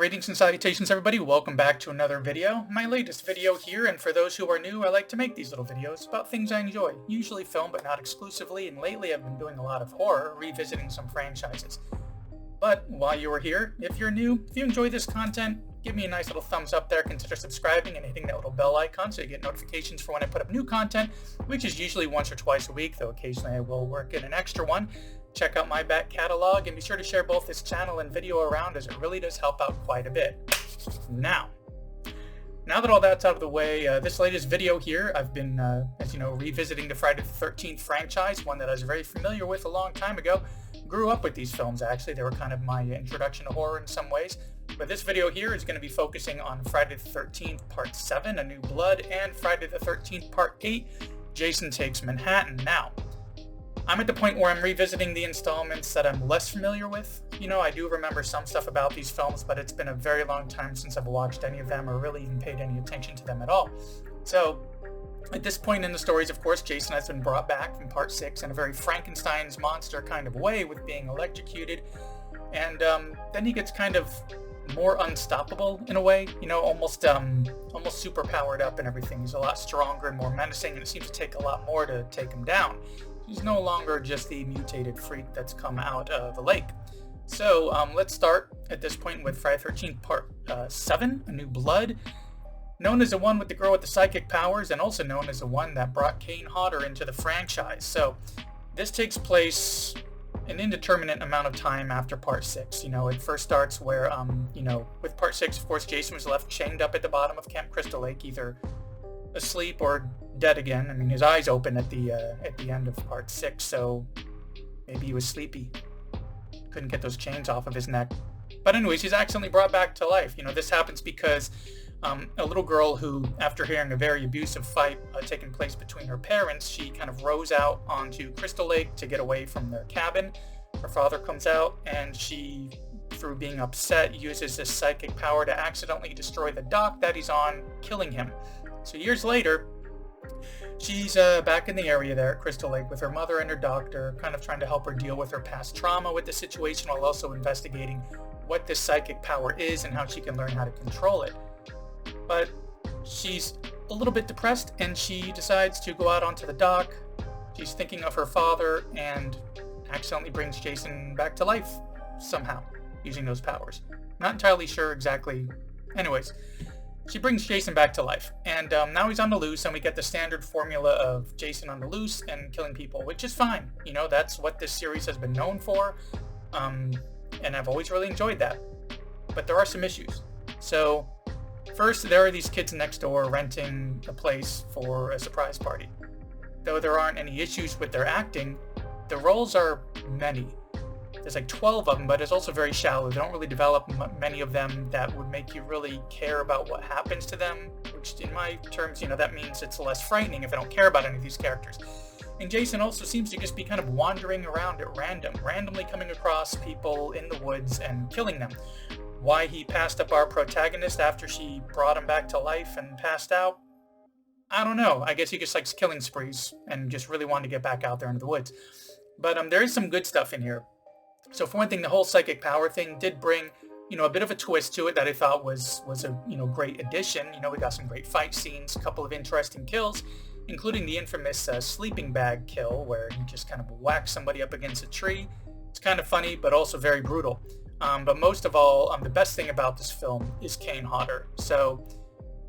Greetings and salutations everybody, welcome back to another video, my latest video here, and for those who are new, I like to make these little videos about things I enjoy, usually film but not exclusively, and lately I've been doing a lot of horror, revisiting some franchises. But while you are here, if you're new, if you enjoy this content, give me a nice little thumbs up there, consider subscribing and hitting that little bell icon so you get notifications for when I put up new content, which is usually once or twice a week, though occasionally I will work in an extra one. Check out my back catalog and be sure to share both this channel and video around as it really does help out quite a bit. Now that all that's out of the way, this latest video here, I've been, as you know, revisiting the Friday the 13th franchise, one that I was very familiar with a long time ago. Grew up with these films, actually. They were kind of my introduction to horror in some ways. But this video here is going to be focusing on Friday the 13th Part 7, A New Blood, and Friday the 13th Part 8, Jason Takes Manhattan. Now, I'm at the point where I'm revisiting the installments that I'm less familiar with. You know, I do remember some stuff about these films, but it's been a very long time since I've watched any of them or really even paid any attention to them at all. So, at this point in the stories, of course, Jason has been brought back from Part 6 in a very Frankenstein's monster kind of way with being electrocuted. And then he gets kind of more unstoppable in a way, you know, almost super powered up and everything. He's a lot stronger and more menacing, and it seems to take a lot more to take him down. He's no longer just the mutated freak that's come out of the lake. So let's start at this point with Friday the 13th Part 7, A New Blood. Known as the one with the girl with the psychic powers, and also known as the one that brought Kane Hodder into the franchise. So this takes place an indeterminate amount of time after Part 6. You know, it first starts where, you know, with Part 6, of course, Jason was left chained up at the bottom of Camp Crystal Lake, either asleep or dead again. I mean, his eyes open at the end of Part 6, so maybe he was sleepy. Couldn't get those chains off of his neck. But anyways, he's accidentally brought back to life. You know, this happens because a little girl who, after hearing a very abusive fight taking place between her parents, she kind of rows out onto Crystal Lake to get away from their cabin. Her father comes out, and she, through being upset, uses this psychic power to accidentally destroy the dock that he's on, killing him. So years later, she's back in the area there at Crystal Lake with her mother and her doctor, kind of trying to help her deal with her past trauma with the situation while also investigating what this psychic power is and how she can learn how to control it. But she's a little bit depressed, and she decides to go out onto the dock. She's thinking of her father and accidentally brings Jason back to life somehow using those powers. Not entirely sure exactly. Anyways, she brings Jason back to life, and now he's on the loose, and we get the standard formula of Jason on the loose and killing people, which is fine. You know, that's what this series has been known for, and I've always really enjoyed that. But there are some issues. So, first, there are these kids next door renting a place for a surprise party. Though there aren't any issues with their acting, the roles are many. There's like 12 of them, but it's also very shallow. They don't really develop many of them that would make you really care about what happens to them, which in my terms, you know, that means it's less frightening if I don't care about any of these characters. And Jason also seems to just be kind of wandering around at random, randomly coming across people in the woods and killing them. Why he passed up our protagonist after she brought him back to life and passed out, I don't know. I guess he just likes killing sprees and just really wanted to get back out there into the woods. But there is some good stuff in here. So for one thing, the whole psychic power thing did bring, you know, a bit of a twist to it that I thought was a, you know, great addition. You know, we got some great fight scenes, a couple of interesting kills, including the infamous sleeping bag kill where he just kind of whacks somebody up against a tree. It's kind of funny, but also very brutal. But most of all, the best thing about this film is Kane Hodder. So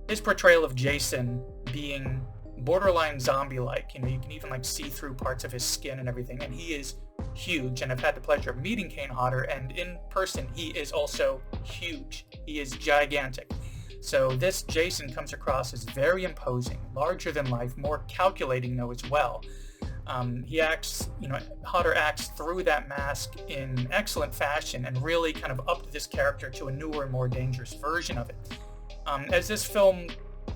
his portrayal of Jason being borderline zombie-like, you know, you can even like see through parts of his skin and everything, and he is huge, and I've had the pleasure of meeting Kane Hodder, and in person he is also huge. He is gigantic. So this Jason comes across as very imposing, larger than life, more calculating though as well. He acts, you know, Hodder acts through that mask in excellent fashion and really kind of upped this character to a newer and more dangerous version of it. As this film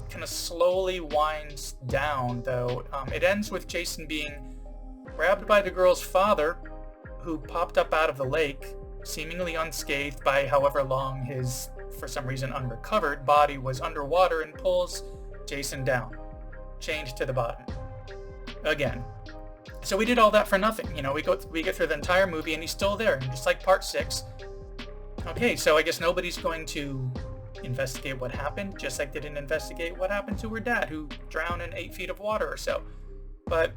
kind of slowly winds down, though, it ends with Jason being grabbed by the girl's father, who popped up out of the lake, seemingly unscathed by however long his, for some reason, unrecovered body was underwater, and pulls Jason down, chained to the bottom. Again. So we did all that for nothing. You know, we get through the entire movie, and he's still there, and just like Part 6, Okay, so I guess nobody's going to investigate what happened, just like they didn't investigate what happened to her dad, who drowned in 8 feet of water or so. But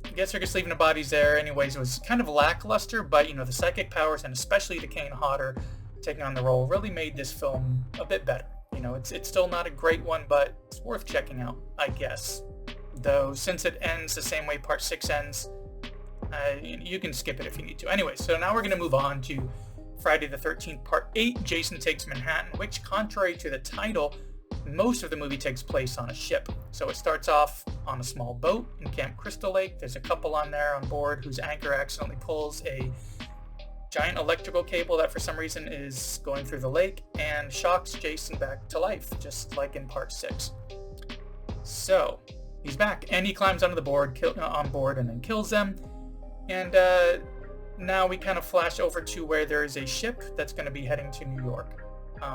I guess they're just leaving the bodies there. Anyways, it was kind of lackluster, but the psychic powers, and especially the Kane Hodder taking on the role, really made this film a bit better. It's still not a great one, but it's worth checking out, I guess. Though, since it ends the same way Part 6 ends, you can skip it if you need to. Anyway, so now we're going to move on to Friday the 13th, Part 8, Jason Takes Manhattan, which, contrary to the title, most of the movie takes place on a ship. So it starts off on a small boat in Camp Crystal Lake. There's a couple on board whose anchor accidentally pulls a giant electrical cable that for some reason is going through the lake and shocks Jason back to life, just like in Part 6. So he's back, and he climbs onto the board, on board and then kills them. And now we kind of flash over to where there is a ship that's going to be heading to New York.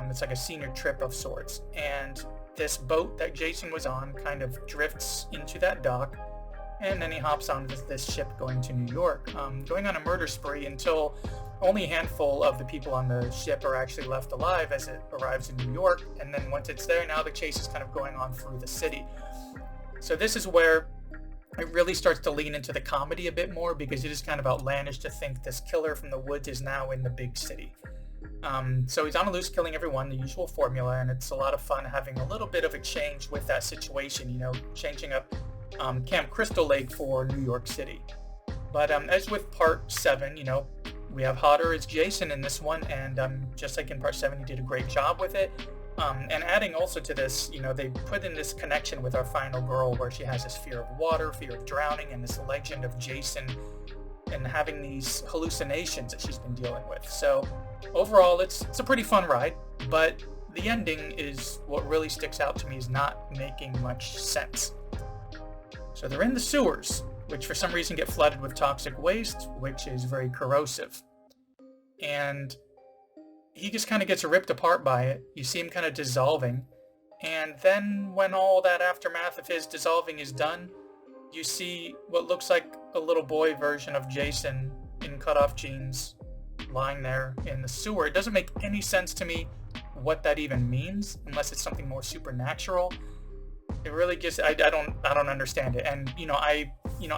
It's like a senior trip of sorts. And this boat that Jason was on kind of drifts into that dock, and then he hops on this ship going to New York, going on a murder spree until only a handful of the people on the ship are actually left alive as it arrives in New York. And then once it's there, now the chase is kind of going on through the city. So this is where it really starts to lean into the comedy a bit more, because it is kind of outlandish to think this killer from the woods is now in the big city. So he's on the loose, killing everyone, the usual formula, and it's a lot of fun having a little bit of a change with that situation, changing up Camp Crystal Lake for New York City. But as with Part 7, we have Hodder as Jason in this one, and just like in Part 7, he did a great job with it. And adding also to this, they put in this connection with our final girl, where she has this fear of water, fear of drowning, and this legend of Jason and having these hallucinations that she's been dealing with. So overall, it's a pretty fun ride, but the ending is what really sticks out to me as not making much sense. So they're in the sewers, which for some reason get flooded with toxic waste, which is very corrosive. And he just kind of gets ripped apart by it. You see him kind of dissolving. And then when all that aftermath of his dissolving is done, you see what looks like a little boy version of Jason in cutoff jeans lying there in the sewer. It doesn't make any sense to me what that even means, unless it's something more supernatural. It really just, I don't understand it. And I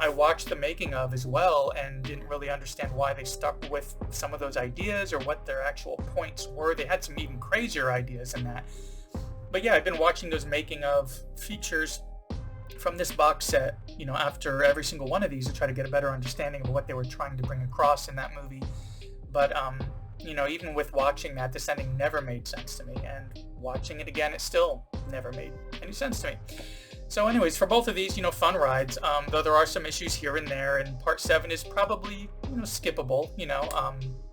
watched the making of as well and didn't really understand why they stuck with some of those ideas or what their actual points were. They had some even crazier ideas in that. But yeah, I've been watching those making of features from this box set, after every single one of these to try to get a better understanding of what they were trying to bring across in that movie. But even with watching that, this ending never made sense to me, and watching it again, it still never made any sense to me. So anyways, for both of these, fun rides, though there are some issues here and there, and Part 7 is probably, skippable,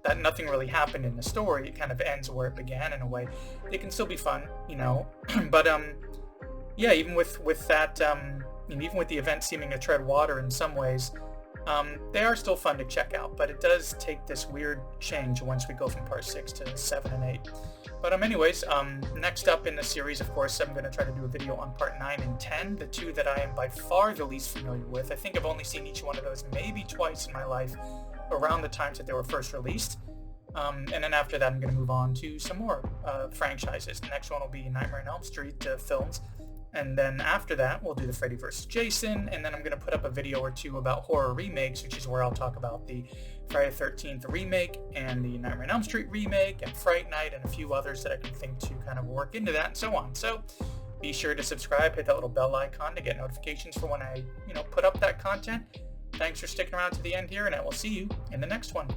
that nothing really happened in the story. It kind of ends where it began in a way. It can still be fun, but yeah, even with that, even with the event seeming to tread water in some ways, they are still fun to check out, but it does take this weird change once we go from Part 6 to 7 and 8. But anyways, next up in the series, of course, I'm going to try to do a video on Part 9 and 10, the two that I am by far the least familiar with. I think I've only seen each one of those maybe twice in my life, around the times that they were first released. And then after that, I'm going to move on to some more franchises. The next one will be Nightmare on Elm Street films. And then after that, we'll do the Freddy vs. Jason, and then I'm going to put up a video or two about horror remakes, which is where I'll talk about the Friday the 13th remake and the Nightmare on Elm Street remake and Fright Night and a few others that I can think to kind of work into that and so on. So be sure to subscribe, hit that little bell icon to get notifications for when I, put up that content. Thanks for sticking around to the end here, and I will see you in the next one.